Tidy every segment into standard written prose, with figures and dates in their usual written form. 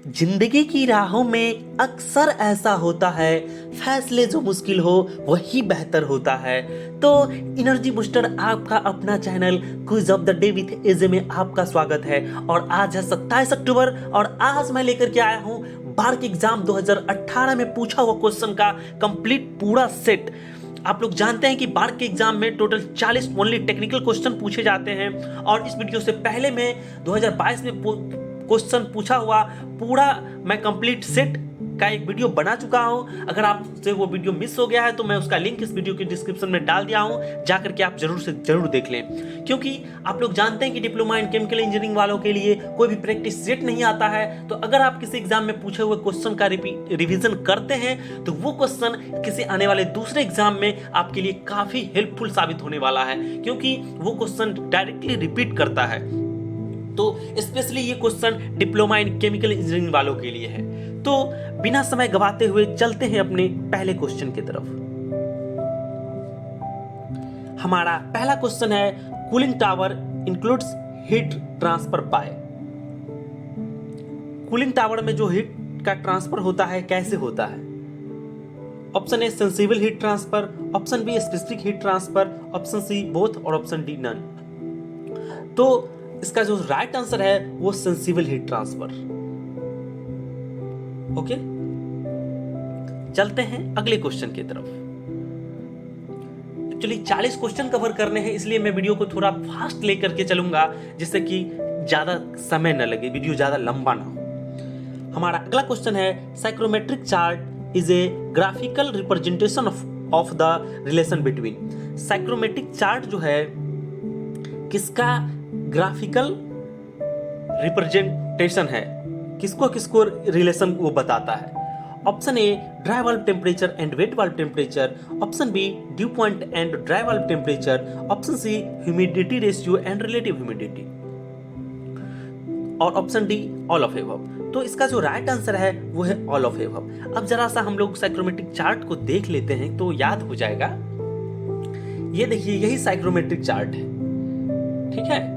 जिंदगी की राहों में अक्सर ऐसा होता है, फैसले जो मुश्किल हो वही बेहतर होता है। तो एनर्जी बूस्टर आपका अपना channel quiz of the day with AJ में आपका स्वागत है। और आज है 27 अक्टूबर और आज मैं लेकर के आया हूं बार्क एग्जाम 2018 में पूछा हुआ क्वेश्चन का कंप्लीट पूरा सेट। आप लोग जानते हैं कि बार्क के एग्जाम में टोटल 40 ओनली टेक्निकल क्वेश्चन पूछे जाते हैं और इस वीडियो से पहले मैं 2022 में क्वेश्चन पूछा हुआ पूरा मैं कंप्लीट सेट का एक वीडियो बना चुका हूं। अगर आपसे वो वीडियो मिस हो गया है तो मैं उसका लिंक इस वीडियो के डिस्क्रिप्शन में डाल दिया हूं, जाकर के आप जरूर से जरूर देख लें। क्योंकि आप लोग जानते हैं कि डिप्लोमा इन केमिकल इंजीनियरिंग वालों के लिए कोई भी प्रैक्टिस सेट नहीं आता है। तो अगर आप किसी एग्जाम में पूछे हुए क्वेश्चन का रिवीजन करते हैं तो वो क्वेश्चन किसी आने वाले दूसरे एग्जाम में आपके लिए काफी हेल्पफुल साबित होने वाला है, क्योंकि वो क्वेश्चन डायरेक्टली रिपीट करता है। तो स्पेशली ये question diploma in chemical engineering वालों के लिए है। तो बिना समय गवाते हुए चलते हैं अपने पहले क्वेश्चन की तरफ। हमारा पहला क्वेश्चन है, cooling tower includes heat transfer by. Cooling tower में जो हीट का ट्रांसफर होता है कैसे होता है? Option A sensible heat transfer, option B specific heat transfer, option C both और ऑप्शन डी नन। तो इसका जो राइट आंसर है वो सेंसिबल हीट ट्रांसफर। ओके, चलते हैं अगले क्वेश्चन की तरफ। एक्चुअली 40 क्वेश्चन कवर करने हैं, इसलिए मैं वीडियो को थोड़ा फास्ट लेकर के चलूंगा जिससे कि ज्यादा समय न लगे, वीडियो ज्यादा लंबा ना हो। हमारा अगला क्वेश्चन है, psychrometric chart is a graphical representation of the relation between. Psychrometric chart जो है किसका ग्राफिकल रिप्रेजेंटेशन है, किसको किसको रिलेशन वो बताता है? Option A dry valve temperature and wet valve temperature, option B dew point and dry valve temperature, option C humidity ratio and relative humidity, और option D all of above. तो इसका जो राइट आंसर है वो है all of above. अब जरा सा हम लोग साइक्रोमेट्रिक चार्ट को देख लेते हैं तो याद हो जाएगा। ये देखिए, यही साइक्रोमेट्रिक चार्ट है, ठीक है।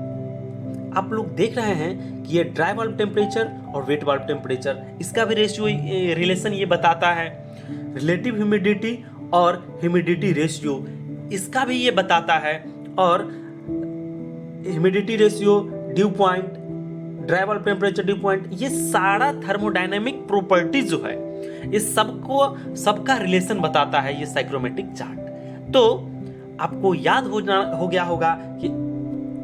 आप लोग देख रहे हैं कि ये ड्राई वाल्व टेम्परेचर और वेट वाल्व टेम्परेचर, इसका भी रेशियो रिलेशन ये बताता है। रिलेटिव ह्यूमिडिटी और ह्यूमिडिटी रेशियो, इसका भी ये बताता है। और humidity ratio, due point, dry valve temperature, due point, ये सारा थर्मोडायनेमिक प्रॉपर्टीज जो है ये सबका रिलेशन बताता है ये साइक्रोमेट्रिक चार्ट। तो आपको याद हो गया होगा कि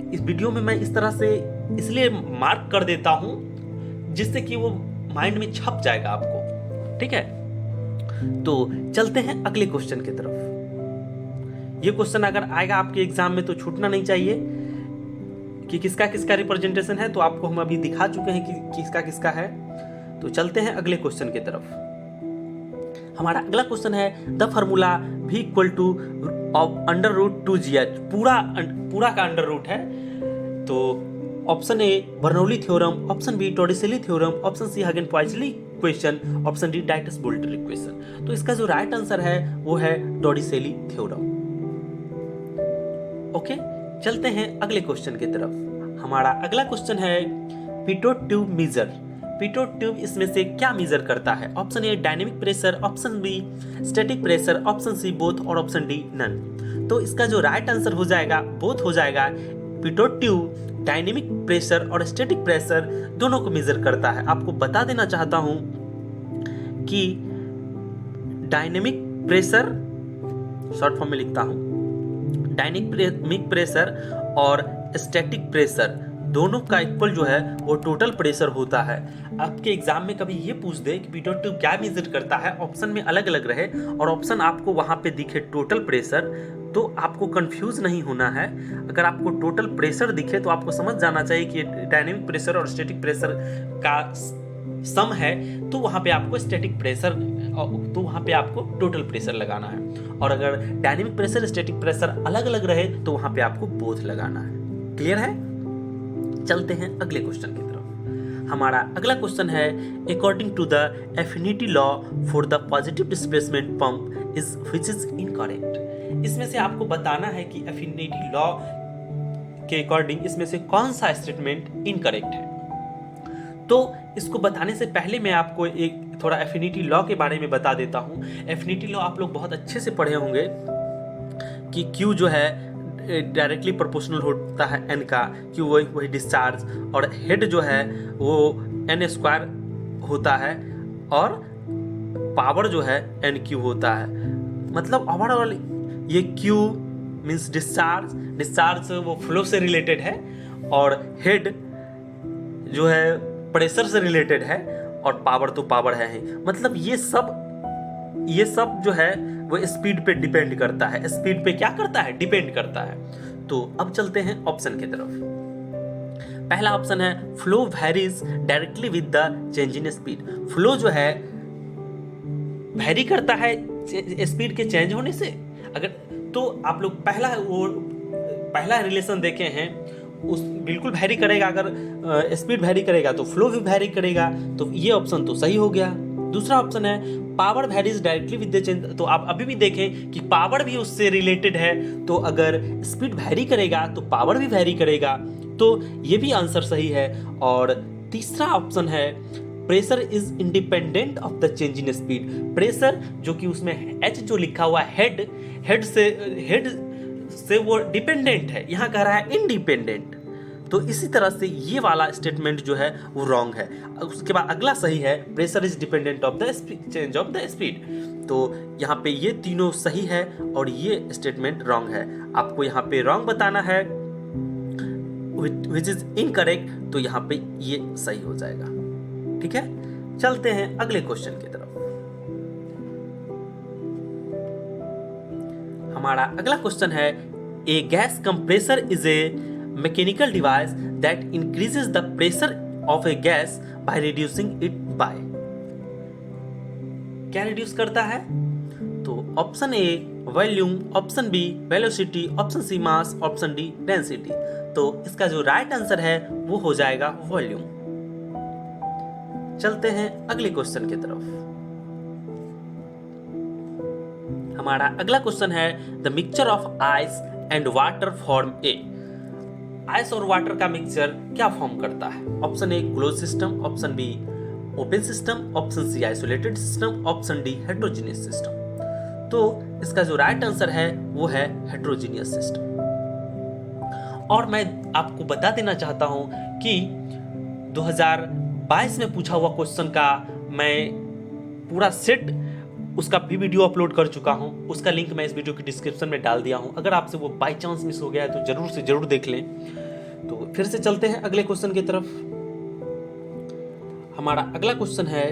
इस वीडियो में मैं इस तरह से इसलिए मार्क कर देता हूं जिससे कि वो माइंड में छप जाएगा आपको, ठीक है। तो चलते हैं अगले क्वेश्चन की तरफ। ये क्वेश्चन अगर आएगा आपके एग्जाम में तो छूटना नहीं चाहिए कि किसका किसका रिप्रेजेंटेशन है। तो आपको हम अभी दिखा चुके हैं कि किसका किसका है। तो चलते हैं अगले क्वेश्चन की तरफ। हमारा अगला क्वेश्चन है, the formula v equal to under root 2gh, पूरा का अंडर रूट है। तो option A Bernoulli theorem, option B Torricelli theorem, option C Hagen Poiseuille equation, option D Dittus Boelter equation. तो इसका जो राइट आंसर है वो है टॉर्रिसेली थ्योरम। ओके, चलते हैं अगले क्वेश्चन की तरफ। हमारा अगला क्वेश्चन है, pitot tube measure. Pitot tube इसमें से क्या मेजर करता है? Option A dynamic pressure, option B static pressure, option C both और ऑप्शन डी नन। तो इसका जो राइट आंसर हो जाएगा बोथ हो जाएगा। पिटोट ट्यूब डायनेमिक प्रेशर और स्टैटिक प्रेशर दोनों को मेजर करता है। आपको बता देना चाहता हूं कि डायनेमिक प्रेशर, शॉर्ट फॉर्म में लिखता हूं, डायनेमिक प्रेशर और स्टैटिक प्रेशर दोनों का इक्वल जो है वो टोटल प्रेशर होता है। आपके एग्जाम में कभी ये पूछ दे कि पिटोट ट्यूब क्या मेजर करता है, ऑप्शन में अलग अलग रहे और ऑप्शन आपको वहां पे दिखे टोटल प्रेशर, तो आपको कंफ्यूज नहीं होना है। अगर आपको टोटल प्रेशर दिखे तो आपको समझ जाना चाहिए कि डायनेमिक प्रेशर और स्टैटिक प्रेशर का सम है, तो वहां पे आपको स्टैटिक प्रेशर, तो वहां पे आपको टोटल प्रेशर लगाना है। और अगर डायनेमिक प्रेशर स्टैटिक प्रेशर अलग अलग रहे तो वहां पे आपको बोथ लगाना है। क्लियर है? चलते हैं अगले क्वेश्चन की तरफ। हमारा अगला क्वेश्चन है, according to the affinity law for the positive displacement pump is which is incorrect. इसमें से आपको बताना है कि एफिनिटी लॉ के अकॉर्डिंग इसमें से कौन सा स्टेटमेंट इनकरेक्ट है। तो इसको बताने से पहले मैं आपको एक थोड़ा एफिनिटी लॉ के बारे में बता देता हूँ। एफिनिटी लॉ आप लोग बहुत अच्छे से पढ़े होंगे कि Q जो है डायरेक्टली प्रोपोर्शनल होता है N का, Q वही डिस्चार्ज, और हेड जो है वो N स्क्वायर होता है, और पावर जो है NQ होता है। मतलब ओवरऑल ये Q मीन्स डिस्चार्ज वो फ्लो से रिलेटेड है, और हेड जो है प्रेशर से रिलेटेड है, और पावर तो पावर है ही। मतलब ये सब जो है वो स्पीड पे डिपेंड करता है। स्पीड पे क्या करता है? डिपेंड करता है। तो अब चलते हैं ऑप्शन की तरफ। पहला ऑप्शन है flow varies directly with the change in speed. Flow जो है वेरी करता है स्पीड के चेंज होने से। अगर तो आप लोग पहला रिलेशन देखे हैं, उस बिल्कुल वेरी करेगा। अगर स्पीड वेरी करेगा तो फ्लो भी वेरी करेगा, तो ये ऑप्शन तो सही हो गया। दूसरा ऑप्शन है power varies directly with the change. तो आप अभी भी देखें कि पावर भी उससे रिलेटेड है, तो अगर स्पीड वेरी करेगा तो पावर भी वेरी करेगा, तो ये भी आंसर सही है। और तीसरा ऑप्शन है pressure is independent of the change in speed. Pressure जो कि उसमें H जो लिखा हुआ हेड से वो डिपेंडेंट है, यहाँ कह रहा है इंडिपेंडेंट। तो इसी तरह से ये वाला स्टेटमेंट जो है वो रॉन्ग है। उसके बाद अगला सही है, pressure is dependent of the change of the speed. तो यहाँ पे ये तीनों सही है और ये स्टेटमेंट रॉन्ग है। आपको यहाँ पे रॉन्ग बताना है, विच इज इनकरेक्ट, तो यहाँ पे ये सही हो जाएगा। ठीक है, चलते हैं अगले क्वेश्चन की तरफ। हमारा अगला क्वेश्चन है a gas compressor is a mechanical device that increases the pressure of a gas by reducing it by. क्या रिड्यूस करता है? तो option A volume, option B velocity, option C mass, option D density. तो इसका जो right answer है वो हो जाएगा वॉल्यूम। चलते हैं अगले क्वेश्चन की तरफ। हमारा अगला क्वेश्चन है the mixture of ice and water form a. Ice और वाटर का मिक्सचर क्या फॉर्म करता है? Option A close system, option B open system, option C isolated system, option D heterogeneous system. तो इसका जो राइट आंसर है वो है हेट्रोजीनियस सिस्टम। और मैं आपको बता देना चाहता हूं कि 2022 में पूछा हुआ क्वेश्चन का मैं पूरा सेट उसका भी वीडियो अपलोड कर चुका हूं। उसका लिंक मैं इस वीडियो की डिस्क्रिप्शन में डाल दिया हूं। अगर आपसे वो बाय चांस मिस हो गया है तो जरूर से जरूर देख लें। तो फिर से चलते हैं अगले क्वेश्चन की तरफ। हमारा अगला क्वेश्चन है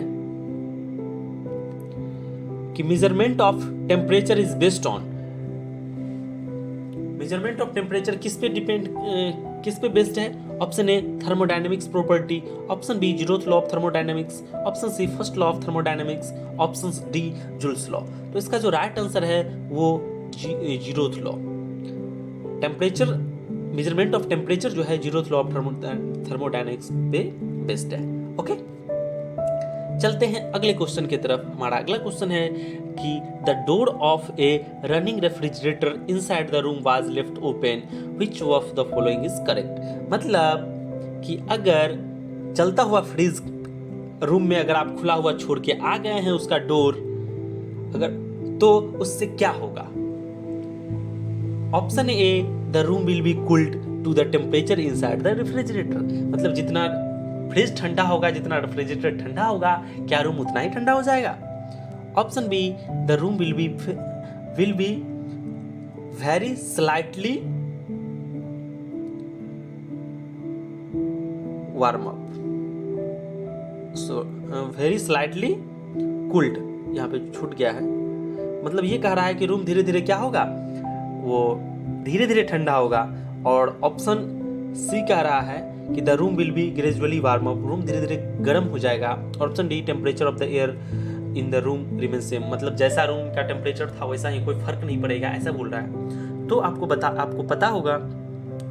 कि measurement of temperature is based on. Measurement of temperature किस पे बेस्ड है? Option A thermodynamics property, option B zeroth law of thermodynamics, option C first law of thermodynamics, option D Joule's law. तो इसका जो right answer है वो zeroth law. Temperature, measurement of temperature जो है जीरोथ लॉ ऑफ थर्मोडायनेमिक्स पे based है। Okay, चलते हैं अगले क्वेश्चन की तरफ। हमारा अगला क्वेश्चन है कि the door of A running refrigerator inside the room was left open, which of the following is correct. मतलब कि अगर चलता हुआ फ्रिज रूम में अगर आप खुला हुआ छोड़ के आ गए हैं उसका डोर, अगर तो उससे क्या होगा? Option A the room will be cooled to the temperature inside the refrigerator. मतलब जितना फ्रिज ठंडा होगा, जितना रेफ्रिजरेटर ठंडा होगा, क्या रूम उतना ही ठंडा हो जाएगा? Option be the room will be very slightly warm up, so very slightly cooled. यहाँ पे छूट गया है, मतलब ये कह रहा है कि रूम धीरे धीरे क्या होगा, वो धीरे धीरे ठंडा होगा। और ऑप्शन सी कह रहा है कि the room will B gradually warm up, room धीरे धीरे गर्म हो जाएगा। Option D temperature of the air in the room remain same, मतलब जैसा रूम का टेम्परेचर था वैसा ही, कोई फर्क नहीं पड़ेगा, ऐसा बोल रहा है। तो आपको पता होगा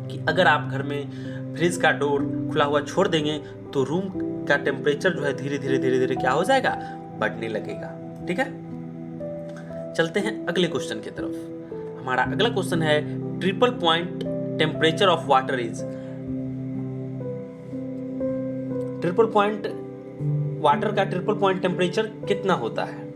कि अगर आप घर में फ्रिज का डोर खुला हुआ छोड़ देंगे तो रूम का टेम्परेचर जो है धीरे धीरे क्या हो जाएगा, बढ़ने लगेगा। ठीक है, चलते हैं अगले क्वेश्चन की तरफ। हमारा अगला क्वेश्चन है triple point temperature of water is. Triple point water का ट्रिपल पॉइंट टेम्परेचर कितना होता है?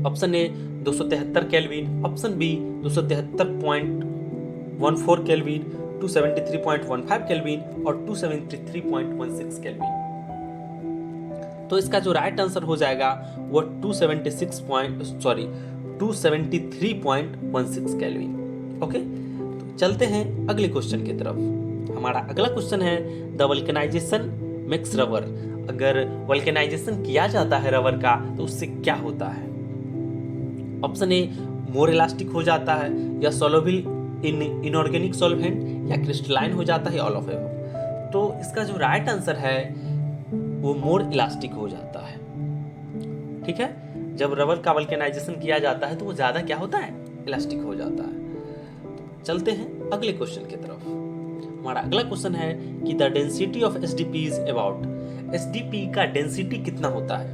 Option A 273 kelvin, option B 273.14 kelvin, 273.15 kelvin और 273.16 केल्विन। तो इसका जो राइट आंसर हो जाएगा वो 273.16 केल्विन। ओके, तो चलते हैं अगले क्वेश्चन की तरफ। हमारा अगला क्वेश्चन है द वल्केनाइजेशन मेक्स रबर। अगर वल्केनाइजेशन किया जाता है रबर का तो उससे क्या होता है? ऑप्शन ए मोर इलास्टिक हो जाता है, या सोलुबल इन इनऑर्गेनिक सॉल्वेंट, या क्रिस्टलाइन हो जाता है, ऑल ऑफ एबव। तो इसका जो राइट आंसर है वो मोर इलास्टिक हो जाता है। ठीक है, जब रबर का वल्केनाइजेशन किया जाता है तो वो ज्यादा क्या होता है? इलास्टिक हो जाता है। तो चलते हैं अगले क्वेश्चन की तरफ। हमारा अगला क्वेश्चन है कि the density of SDP is about. SDP का डेंसिटी कितना होता है?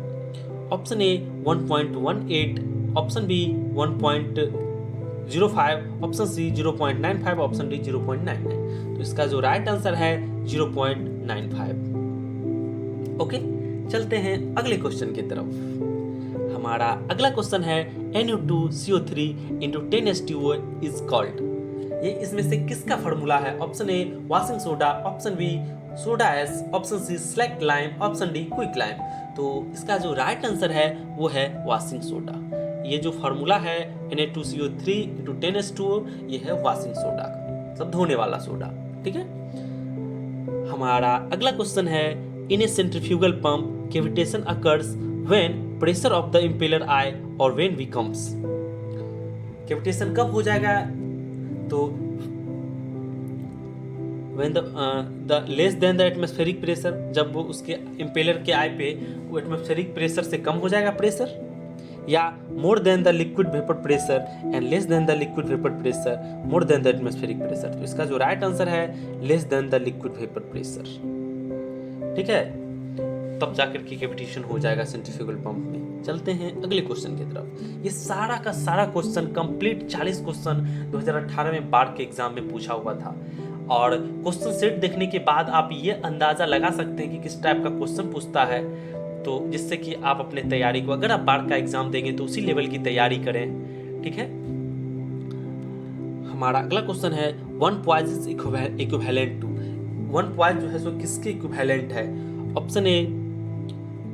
Option A 1.18, option B 1.05, option C 0.95, option D 0.99। तो इसका जो राइट आंसर है 0.95। ओके, चलते हैं अगले क्वेश्चन की तरफ। हमारा अगला क्वेश्चन है NO2CO3 into 10H2O is called. ये इसमें से किसका फॉर्मूला है? Option A washing soda, option B soda ash, option C slack lime, option D quick lime. तो इसका जो राइट आंसर है वो है वाशिंग सोडा। ये जो फॉर्मूला है Na2CO3 into 10H2O, ये है वाशिंग सोडा का, मतलब धोने वाला सोडा। ठीक है, हमारा अगला क्वेश्चन है in a centrifugal pump cavitation occurs when pressure of the impeller eye और व्हेन वी कम्स। कैविटेशन कब हो जाएगा? तो when the less than the atmospheric pressure, जब वो उसके इम्पेलर के आई पे वो एटमॉस्फेरिक प्रेशर से कम हो जाएगा प्रेशर, या more than the liquid vapour pressure and less than the liquid vapour pressure more than the atmospheric pressure. तो इसका जो राइट आंसर है less than the liquid vapour pressure. ठीक है, तब जाकर के कैविटेशन हो जाएगा सेंट्रीफ्यूगल पंप में। चलते हैं अगले क्वेश्चन की तरफ। ये सारा का सारा क्वेश्चन कंप्लीट 40 क्वेश्चन 2018 में बार के एग्जाम में पूछा हुआ था, और क्वेश्चन सेट देखने के बाद आप ये अंदाजा लगा सकते हैं कि किस टाइप का क्वेश्चन पूछता है, तो जिससे कि आप अपने तैयारी को, अगर आप बार का एग्जाम देंगे तो उसी लेवल की तैयारी करें। ठीक है, हमारा अगला क्वेश्चन है one poise is equivalent to. One poise जो है सो किसके इक्विवेलेंट है? Option A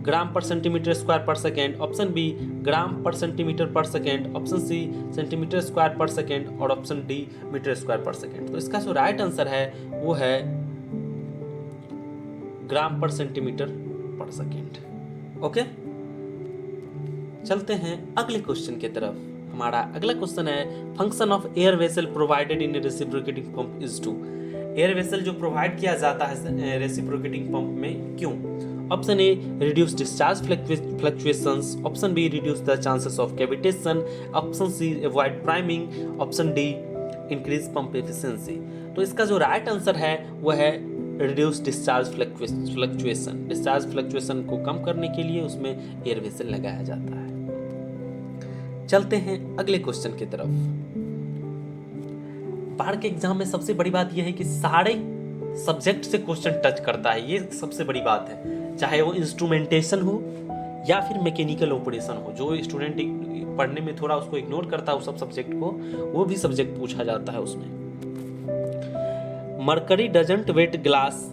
gram per centimetre square per second, option B gram per centimetre per second, option C centimetre square per second और option D metre square per second. तो इसका जो right answer है वो है ग्राम per centimetre per second. Okay, चलते हैं अगले क्वेश्चन की तरफ। हमारा अगला क्वेश्चन है function of air vessel provided in reciprocating pump is to. Air vessel जो प्रोवाइड किया जाता है रेसिप्रोकेटिंग पंप में, क्यों? Option A reduce discharge fluctuations, option B reduce the chances of cavitation, option C avoid priming, option D increase pump efficiency. तो इसका जो right answer है वो है reduce discharge fluctuation. Discharge fluctuation को कम करने के लिए उसमें एयर वेसल लगाया जाता है। चलते हैं अगले क्वेश्चन की तरफ। बार के एग्जाम में सबसे बड़ी बात यह है कि सारे सब्जेक्ट से क्वेश्चन टच करता है, ये सबसे बड़ी बात है। चाहे वो इंस्ट्रूमेंटेशन हो या फिर मैकेनिकल ऑपरेशन हो, जो स्टूडेंट पढ़ने में थोड़ा उसको इग्नोर करता है उस सब सब्जेक्ट को, वो भी सब्जेक्ट पूछा जाता है उसमें। Mercury doesn't wet glass,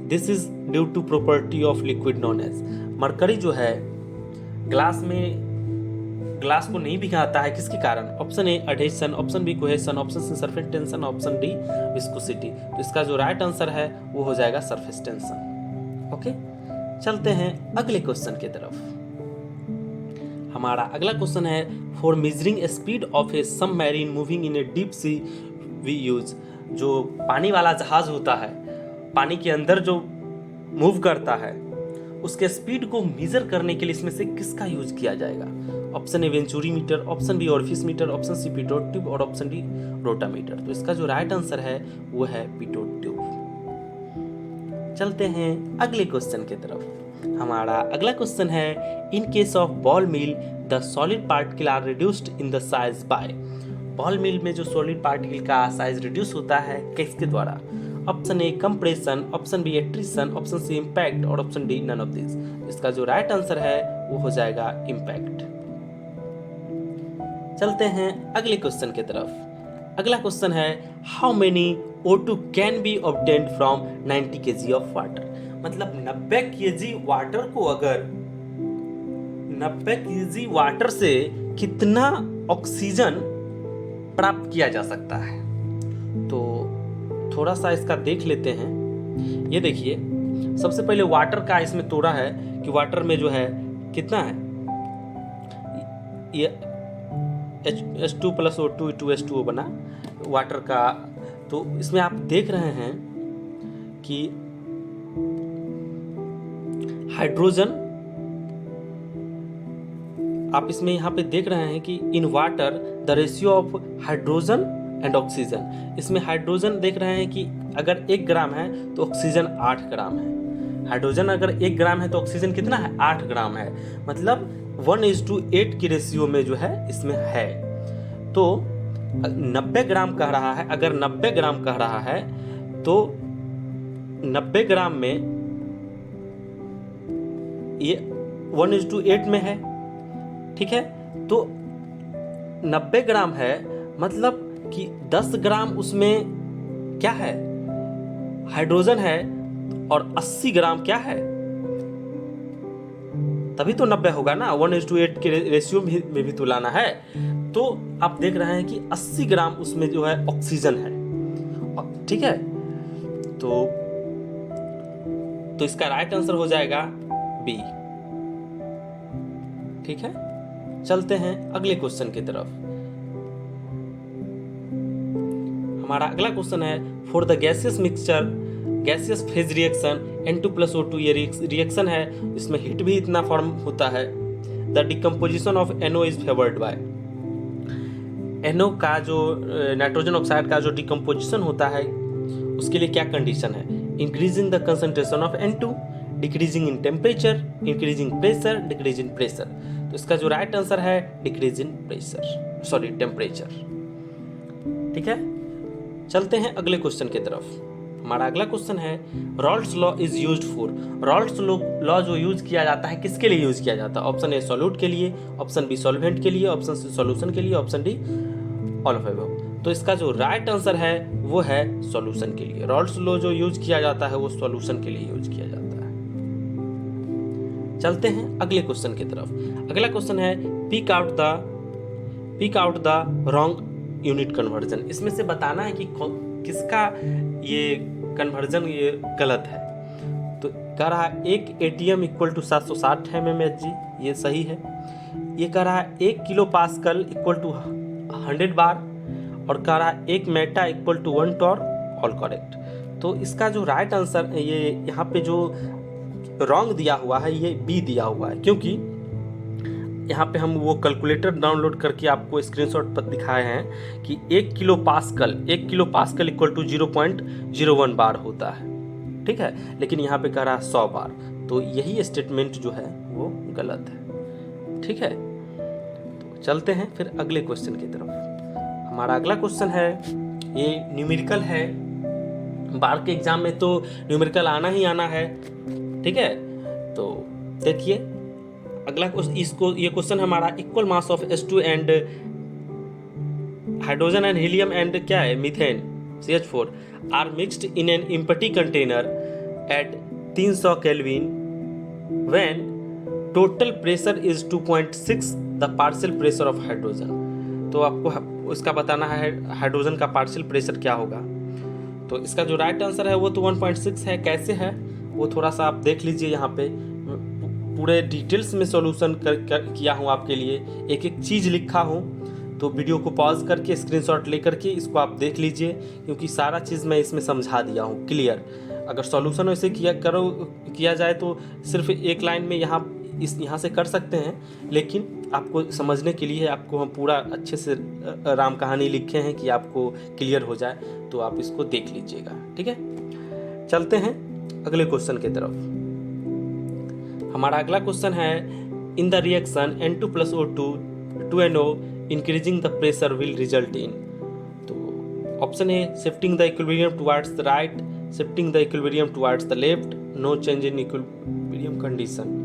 this is due to property of liquid known as. Mercury जो है ग्लास को नहीं भिगाता है, किसके कारण? Option A adhesion, option B cohesion, option C surface tension, option D viscosity. तो इसका जो राइट आंसर है वो हो जाएगा सरफेस टेंशन। ओके, चलते हैं अगले क्वेश्चन की तरफ। हमारा अगला क्वेश्चन है for measuring speed of a submarine moving in a deep sea we use. जो पानी वाला जहाज होता है, पानी के अंदर जो मूव करता है, उसके स्पीड को मेजर करने के लिए इसमें से किसका यूज किया जाएगा? Option A venturi meter, option B orifice meter, option C pitot tube और ऑप्शन डी रोटामीटर। तो इसका जो राइट आंसर है वो है पिटोट ट्यूब। चलते हैं अगले क्वेश्चन की तरफ। हमारा अगला क्वेश्चन है in case of ball mill the solid particle are reduced in the size by. Ball mill में जो सॉलिड पार्टिकल का साइज रिड्यूस होता है किसके द्वारा? Option A compression, option B attrition, option C impact और option D none of this. इसका जो राइट आंसर है वो हो जाएगा इम्पैक्ट। चलते हैं अगले क्वेश्चन की तरफ। अगला क्वेश्चन है how many O2 can be obtained from 90 kg of water. मतलब 90 kg वाटर को अगर 90 kg वाटर से कितना ऑक्सीजन प्राप्त किया जा सकता है। तो थोड़ा सा इसका देख लेते हैं। ये देखिए, सबसे पहले वाटर का इसमें तोड़ा है कि वाटर में जो है कितना है, ये H2 + O2 2H2O बना वाटर का। तो इसमें आप देख रहे हैं कि हाइड्रोजन, आप इसमें यहाँ पे देख रहे हैं कि in water the ratio of hydrogen and oxygen. इसमें हाइड्रोजन देख रहे हैं कि अगर 1 ग्राम है तो ऑक्सीजन 8 ग्राम है। हाइड्रोजन अगर 1 ग्राम है तो ऑक्सीजन कितना है, 8 ग्राम है। मतलब 1:8 की रेशियो में जो है इसमें है। तो 90 ग्राम कह रहा है, अगर 90 ग्राम कह रहा है तो 90 ग्राम में ये 1:8 में है, ठीक है। तो 90 ग्राम है, मतलब कि 10 ग्राम उसमें क्या है, हाइड्रोजन है, और 80 ग्राम क्या है, तभी तो 90 होगा ना। 1:8 के रेशियो में भी तो लाना है। तो आप देख रहे हैं कि 80 ग्राम उसमें जो है ऑक्सीजन है, ठीक है। तो इसका राइट आंसर हो जाएगा बी, ठीक है। चलते हैं अगले क्वेश्चन की तरफ। हमारा अगला क्वेश्चन है for the gaseous mixture gaseous phase reaction N2 + O2, ये रिएक्शन है, इसमें हीट भी इतना फॉर्म होता है। The decomposition of NO is favoured by. NO का जो नाइट्रोजन ऑक्साइड का जो डिकम्पोजिशन होता है उसके लिए क्या कंडीशन है, increasing the concentration of N2, decreasing in temperature, increasing pressure, decrease in pressure. तो इसका जो राइट आंसर है डिक्रीज इन टेम्परेचर, ठीक है। चलते हैं अगले क्वेश्चन की तरफ। हमारा अगला क्वेश्चन है Raoult's law is used for. Raoult's law जो यूज किया जाता है किसके लिए यूज किया जाता है, ऑप्शन ए सॉल्यूट के लिए, ऑप्शन बी सॉल्वेंट के लिए, ऑप्शन सी सॉल्यूशन के लिए, option D all of above. तो इसका जो राइट आंसर है वो है सॉल्यूशन के लिए। रॉल्ट्स लॉ जो यूज किया जाता है वो सॉल्यूशन के लिए यूज किया जाता है। चलते हैं अगले क्वेश्चन की तरफ। अगला क्वेश्चन है pick out the wrong unit conversion. इसमें से बताना है कि किसका ये कन्वर्जन ये गलत है। तो कह रहा है 1 ATM = 760 mmHg, ये सही है। ये कह रहा है 1 kPa = 100 बार, और कह रहा है 1 मेटा = 1 टॉर, ऑल करेक्ट। तो इसका जो राइट आंसर ये यहाँ पे जो रॉन्ग दिया हुआ है ये बी दिया हुआ है, क्योंकि यहाँ पे हम वो कैलकुलेटर डाउनलोड करके आपको स्क्रीनशॉट पर दिखाए हैं कि 1 kPa = 0.01 बार होता है, ठीक है। लेकिन यहाँ पे कह रहा है 100 बार, तो यही स्टेटमेंट जो है वो गलत है, ठीक है। तो चलते हैं फिर अगले क्वेश्चन की तरफ। हमारा अगला क्वेश्चन है, ये न्यूमेरिकल है। बार के एग्जाम में तो न्यूमेरिकल आना ही आना है, ठीक है। तो देखिए अगला ये क्वेश्चन हमारा equal mass of H2 and hydrogen and helium and क्या है methane CH4 are mixed in an empty container at 300 kelvin when total pressure is 2.6 the partial pressure of hydrogen. तो आपको इसका बताना है हाइड्रोजन का पार्शियल प्रेशर क्या होगा। तो इसका जो राइट आंसर है वो तो 1.6 है। कैसे है वो थोड़ा सा आप देख लीजिए, यहाँ पे पूरे डिटेल्स में सॉल्यूशन किया हूँ आपके लिए, एक एक चीज़ लिखा हूँ। तो वीडियो को पॉज करके स्क्रीनशॉट लेकर के इसको आप देख लीजिए, क्योंकि सारा चीज़ मैं इसमें समझा दिया हूँ क्लियर। अगर सॉल्यूशन वैसे किया जाए तो सिर्फ एक लाइन में यहाँ से कर सकते हैं, लेकिन आपको समझने के लिए आपको हम पूरा अच्छे से राम कहानी लिखे हैं कि आपको क्लियर हो जाए, तो आप इसको देख लीजिएगा, ठीक है। चलते हैं अगले क्वेश्चन की तरफ। हमारा अगला क्वेश्चन है in the reaction N2 + O2 2NO increasing the pressure will result in. तो option A shifting the equilibrium towards the right, shifting the equilibrium towards the left, no change in equilibrium condition.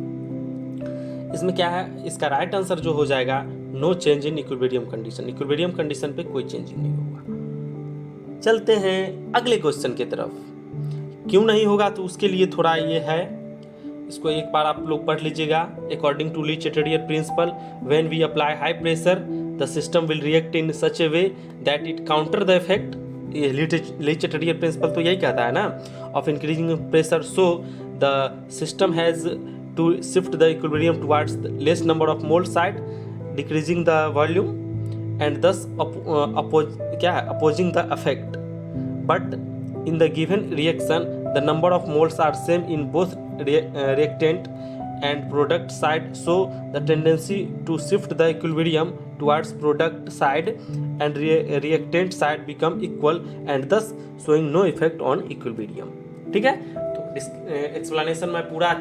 इसमें क्या है, इसका right answer जो हो जाएगा no change in equilibrium condition, equilibrium condition पे कोई चेंजिंग नहीं होगा। चलते हैं अगले क्वेश्चन की तरफ। क्यों नहीं होगा तो उसके लिए थोड़ा ये है, इसको एक बार आप लोग पढ़ लीजिएगा। According to Le Chatelier principle, when we apply high pressure the system will react in such a way that it counter the effect. ये ली चैटरियर प्रिंसिपल तो यही कहता है ना, of increasing pressure, so the system has to shift the equilibrium towards the less number of mole side, decreasing the volume and thus opposing the effect. But in the given reaction, the number of moles are same in both reactant and product side, so the tendency to shift the equilibrium towards product side and reactant side become equal and thus showing no effect on equilibrium। ठीक है, तो explanation मैं पूरा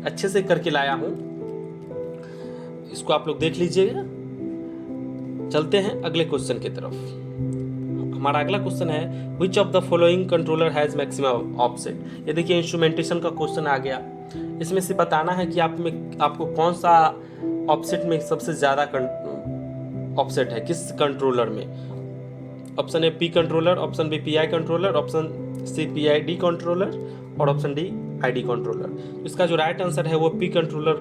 अच्छे से करके लाया हूं, इसको आप लोग देख लीजिएगा। चलते हैं अगले क्वेश्चन की तरफ। हमारा अगला क्वेश्चन है which of the following controller has maximum offset. ये देखिए इंस्ट्रूमेंटेशन का क्वेश्चन आ गया। इसमें से बताना है कि आपको कौन सा ऑफसेट में सबसे ज्यादा ऑफसेट है, किस कंट्रोलर में। Option A P controller, option B P I controller, option C P I D controller और option D I D controller. इसका जो राइट आंसर है वो पी कंट्रोलर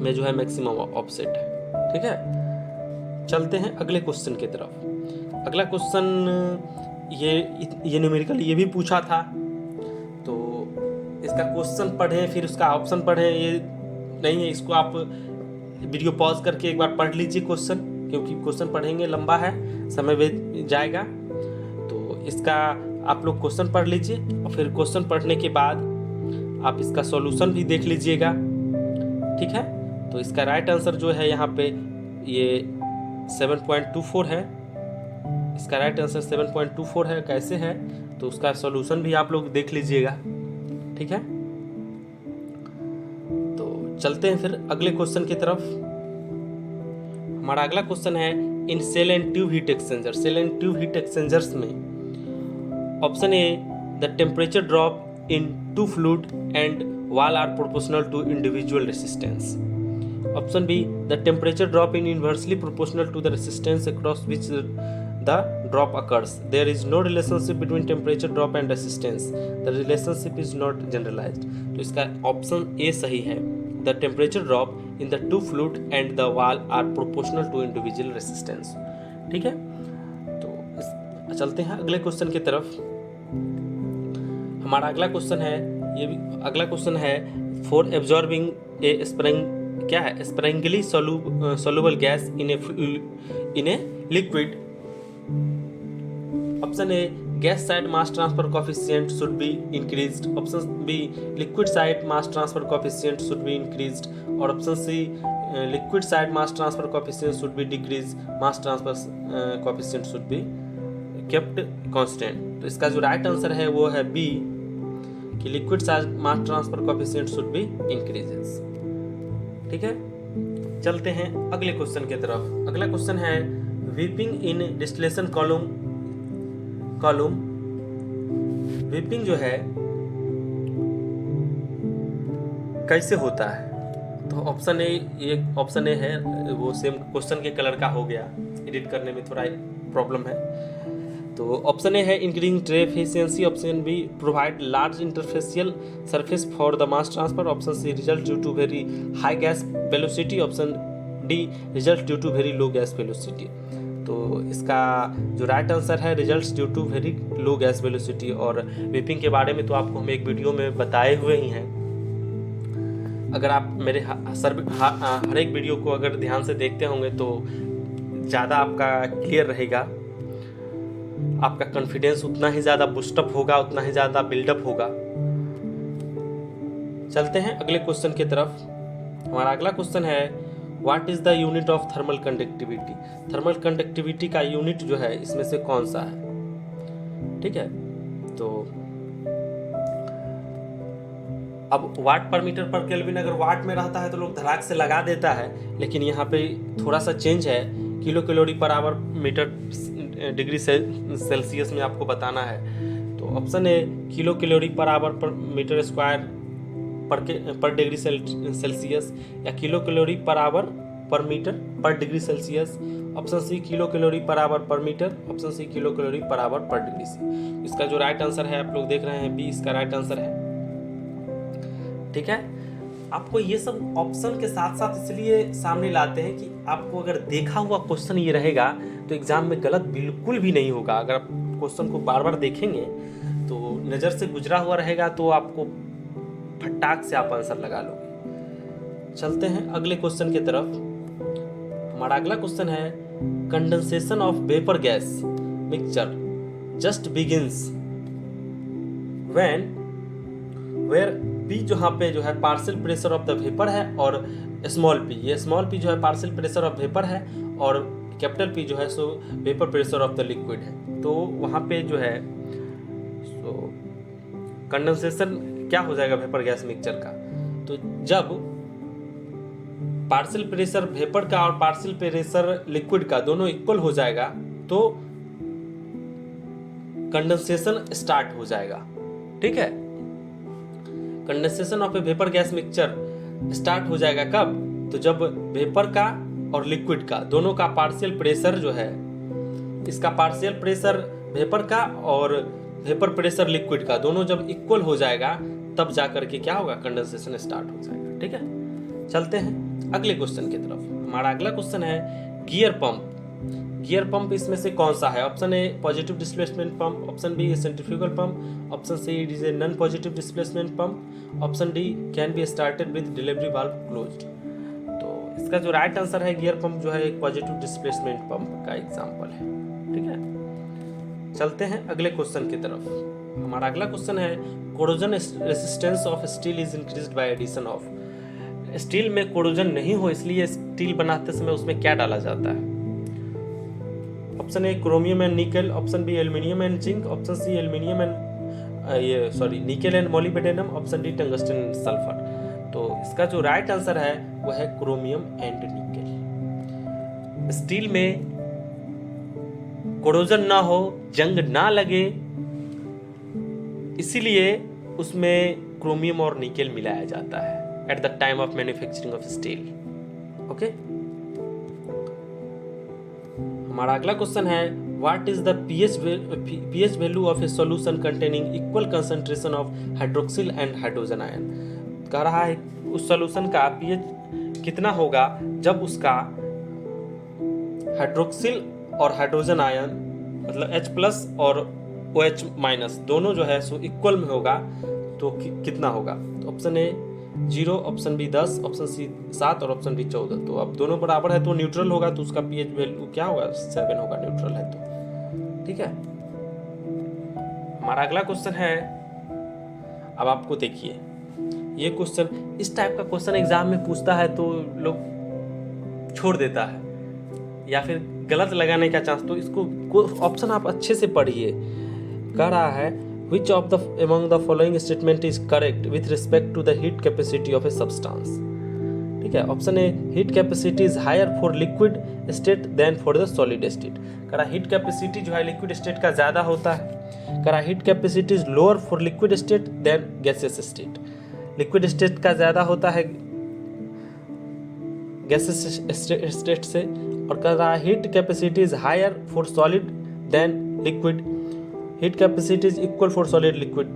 में जो है मैक्सिमम ऑफसेट है। ठीक है, चलते हैं अगले क्वेश्चन की तरफ। अगला क्वेश्चन ये न्यूमेरिकल ये भी पूछा था, तो इसका क्वेश्चन पढ़ें फिर उसका ऑप्शन पढ़ें, ये नहीं है। इसको आप वीडियो पॉज करके एक बार पढ़ लीजिए क्वेश्चन, क्योंकि क्वेश्चन पढ़ेंगे लंबा है, समय बीत जाएगा। तो इसका आप लोग क्वेश्चन पढ़ लीजिए और फिर क्वेश्चन पढ़ने के बाद आप इसका सॉल्यूशन भी देख लीजिएगा। ठीक है, तो इसका राइट आंसर जो है यहाँ पे ये 7.24 है। इसका राइट आंसर 7.24 है। कैसे है तो उसका सॉल्यूशन भी आप लोग देख लीजिएगा। ठीक है, तो चलते हैं फिर अगले क्वेश्चन की तरफ। हमारा अगला क्वेश्चन है in shell and tube heat exchanger. Shell and tube heat exchangers में option A the temperature drop in two fluid and wall are proportional to individual resistance. Option B, the temperature drop in inversely proportional to the resistance across which the drop occurs. There is no relationship between temperature drop and resistance. The relationship is not generalized. तो इसका option A सही है। The temperature drop in the two fluid and the wall are proportional to individual resistance. ठीक है, तो चलते हैं अगले क्वेश्चन की तरफ। हमारा अगला क्वेश्चन है, ये भी अगला क्वेश्चन है फॉर एब्जॉर्बिंग ए स्प्रिंग क्या है sparingly soluble gas in a liquid. Option A gas side mass transfer coefficient should be increased, option B liquid side mass transfer coefficient should be increased और option C liquid side mass transfer coefficient should be decrease, mass transfer coefficient should be kept constant. तो इसका जो right answer है वो है B कि liquid size mass transfer coefficient should B increases. ठीक है, चलते हैं अगले क्वेश्चन की तरफ। अगला क्वेश्चन है वीपिंग इन डिस्टिलेशन कॉलम। वीपिंग जो है कैसे होता है, तो ऑप्शन ए, ये ऑप्शन ए है वो सेम क्वेश्चन के कलर का हो गया, एडिट करने में थोड़ा प्रॉब्लम है। तो ऑप्शन ए है increasing tray efficiency, option B provide large interfacial surface for the mass transfer, option C result due to very high gas velocity, option D result due to very low gas velocity. तो इसका जो right answer है results due to very low gas velocity. और weeping के बारे में तो आपको हम एक वीडियो में बताए हुए ही हैं। अगर आप मेरे हर एक वीडियो को अगर ध्यान से देखते होंगे तो ज़्यादा आपका क्लियर रहेगा, आपका कॉन्फिडेंस उतना ही ज़्यादा बूस्टअप होगा, उतना ही ज़्यादा बिल्डअप होगा। चलते हैं अगले क्वेश्चन की तरफ। हमारा अगला क्वेश्चन है what is the unit of thermal conductivity. Thermal conductivity का यूनिट जो है इसमें से कौन सा है। ठीक है, तो अब वाट पर मीटर पर केल्विन अगर वाट में रहता है तो लोग धड़ाक से लगा देता है, लेकिन यहाँ पे थोड़ा सा चेंज है, kilo calorie per hour meter degree Celsius में आपको बताना है। तो तो option A kilo calorie per hour per meter square per degree Celsius, या kilo calorie per hour per meter per degree Celsius. Option C kilo calorie per hour per meter, option C kilo calorie per hour per degree से। इसका जो right answer है आप लोग देख रहे हैं बी इसका राइट आंसर है। ठीक है, आपको ये सब ऑप्शन के साथ साथ इसलिए सामने लाते हैं कि आपको अगर देखा हुआ क्वेश्चन ये रहेगा तो एग्जाम में गलत बिल्कुल भी नहीं होगा। अगर आप क्वेश्चन को बार बार देखेंगे तो नज़र से गुजरा हुआ रहेगा तो आपको फटाक से आप आंसर लगा लोगे। चलते हैं अगले क्वेश्चन की तरफ। हमारा अगला क्वेश्चन है condensation of vapour gas mixture just begins when where P जहाँ पे जो है partial pressure of the vapour है और स्मॉल पी, ये स्मॉल पी जो है पार्शियल प्रेशर ऑफ वेपर है और कैपिटल पी जो है सो vapour pressure of the liquid है। तो वहाँ पे जो है सो कंडेंसेशन क्या हो जाएगा वेपर गैस मिक्सचर का, तो जब पार्शियल प्रेशर वेपर का और पार्शियल प्रेशर लिक्विड का दोनों इक्वल हो जाएगा तो कंडेंसेशन स्टार्ट हो जाएगा। ठीक है, condensation of A vapour gas mixture start हो जाएगा कब, तो जब वेपर का और लिक्विड का दोनों का पार्शियल प्रेशर जो है, इसका पार्शियल प्रेशर वेपर का और वेपर प्रेशर लिक्विड का दोनों जब इक्वल हो जाएगा तब जाकर के क्या होगा, कंडेंसेशन स्टार्ट हो जाएगा। ठीक है, चलते हैं अगले क्वेश्चन की तरफ। हमारा अगला क्वेश्चन है गियर पंप। गियर पंप इसमें से कौन सा है? Option A positive displacement pump, option B centrifugal pump, option C it is a non positive displacement pump, option D can be started with delivery valve closed. तो इसका जो right answer है gear pump जो है एक positive displacement pump का example है। ठीक है, चलते हैं अगले क्वेश्चन की तरफ। हमारा अगला क्वेश्चन है corrosion resistance of steel is increased by addition of. Steel में कोरोजन नहीं हो इसलिए स्टील बनाते समय उसमें क्या डाला जाता है? Option A chromium and nickel, option B aluminium and zinc, option C aluminium and nickel and molybdenum, option D tungsten and sulphur. तो इसका जो राइट आंसर है वो है क्रोमियम एंड निकल। स्टील में कोरोजन ना हो, जंग ना लगे, इसीलिए उसमें क्रोमियम और निकल मिलाया जाता है at the time of manufacturing of steel. Okay, हमारा अगला क्वेश्चन है what is the pH value of A solution containing equal concentration of hydroxyl and hydrogen ion. कह रहा है उस सॉल्यूशन का पीएच कितना होगा जब उसका हाइड्रोक्सिल और हाइड्रोजन आयन मतलब H+ और OH- दोनों जो है सो इक्वल में होगा तो कितना होगा? तो option A 0, option B 10, option C 7 और ऑप्शन डी 14। तो अब दोनों बराबर है तो न्यूट्रल होगा, तो उसका पीएच वैल्यू क्या होगा? 7 होगा, न्यूट्रल है तो। ठीक है, हमारा अगला क्वेश्चन है, अब आपको देखिए ये क्वेश्चन, इस टाइप का क्वेश्चन एग्जाम में पूछता है तो लोग छोड़ देता है या फिर गलत लगाने का चांस, तो इसको ऑप्शन आप अच्छे से पढ़िए। कह रहा है which of the among the following statement is correct with respect to the heat capacity of a substance। ठीक है, option A heat capacity is higher for liquid state than for the solid state. कह रहा heat capacity जो है liquid state का ज़्यादा होता है। कह रहा heat capacity is lower for liquid state then gases state. Liquid state का ज़्यादा होता है गैसेस स्टेट से। और कह रहा heat capacity is higher for solid than liquid. Heat capacity is equal for solid liquid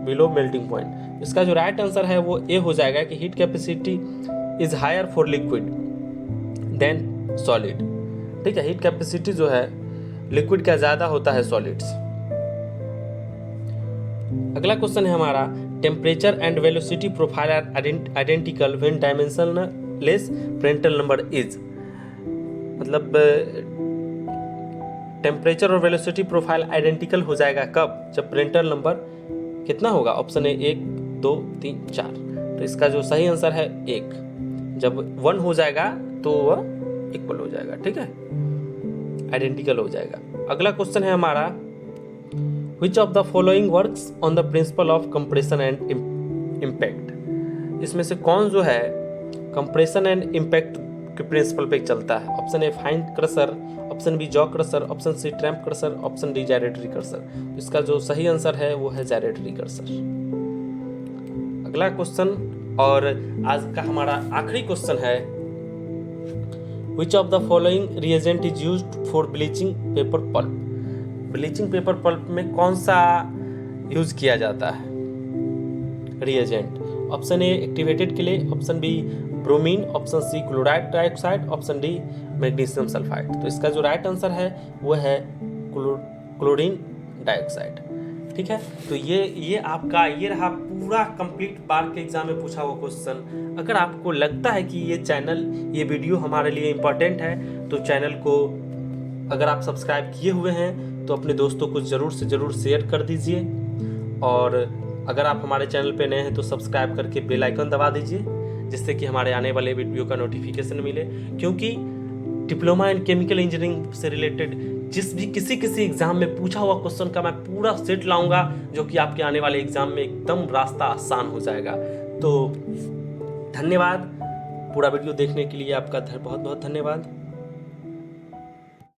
below melting point. इसका जो राइट आंसर है वो ए हो जाएगा कि heat capacity is higher for liquid than solid. ठीक है, हीट कैपेसिटी जो है लिक्विड का ज्यादा होता है सॉलिड्स। अगला क्वेश्चन है हमारा temperature and velocity profile are identical when dimensionless Prandtl number is. मतलब टेम्परेचर और वेलोसिटी प्रोफाइल आइडेंटिकल हो जाएगा कब? जब प्रेंटल नंबर कितना होगा? Option A 1, 2, 3, 4। तो इसका जो सही आंसर है 1। जब 1 हो जाएगा तो वह इक्वल हो जाएगा। ठीक है, आइडेंटिकल हो जाएगा। अगला क्वेश्चन है हमारा which of the following works on the principle of compression and impact. इसमें से कौन जो है कंप्रेशन एंड इम्पैक्ट के प्रिंसिपल पे चलता है। Option A fine crusher, option B jaw crusher, option C tramp crusher, option D gyratory crusher. तो इसका जो सही आंसर है वो है जायरेटरी क्रशर। अगला क्वेश्चन और आज का हमारा आखिरी क्वेश्चन है, which of the following reagent is used for bleaching paper pulp. Bleaching paper pulp में कौन सा यूज किया जाता है reagent? Option A activated clay, option B bromine, option C chloride dioxide, option D magnesium sulphide. तो इसका जो right answer है वो है क्लोरीन डाइऑक्साइड। ठीक है, तो ये आपका ये रहा पूरा कंप्लीट बार के एग्जाम में पूछा हुआ क्वेश्चन। अगर आपको लगता है कि ये वीडियो हमारे लिए इम्पोर्टेंट है तो चैनल को अगर आप सब्सक्राइब किए हुए हैं तो अपने दोस्तों को ज़रूर से ज़रूर शेयर कर दीजिए, और अगर आप हमारे चैनल पे नए हैं तो सब्सक्राइब करके बेल आइकन दबा दीजिए, जिससे कि हमारे आने वाले वीडियो का नोटिफिकेशन मिले। क्योंकि डिप्लोमा इन केमिकल इंजीनियरिंग से रिलेटेड किसी एग्जाम में पूछा हुआ क्वेश्चन का मैं पूरा सेट लाऊंगा, जो कि आपके आने वाले एग्जाम में एकदम रास्ता आसान हो जाएगा। तो धन्यवाद, पूरा वीडियो देखने के लिए आपका बहुत बहुत धन्यवाद।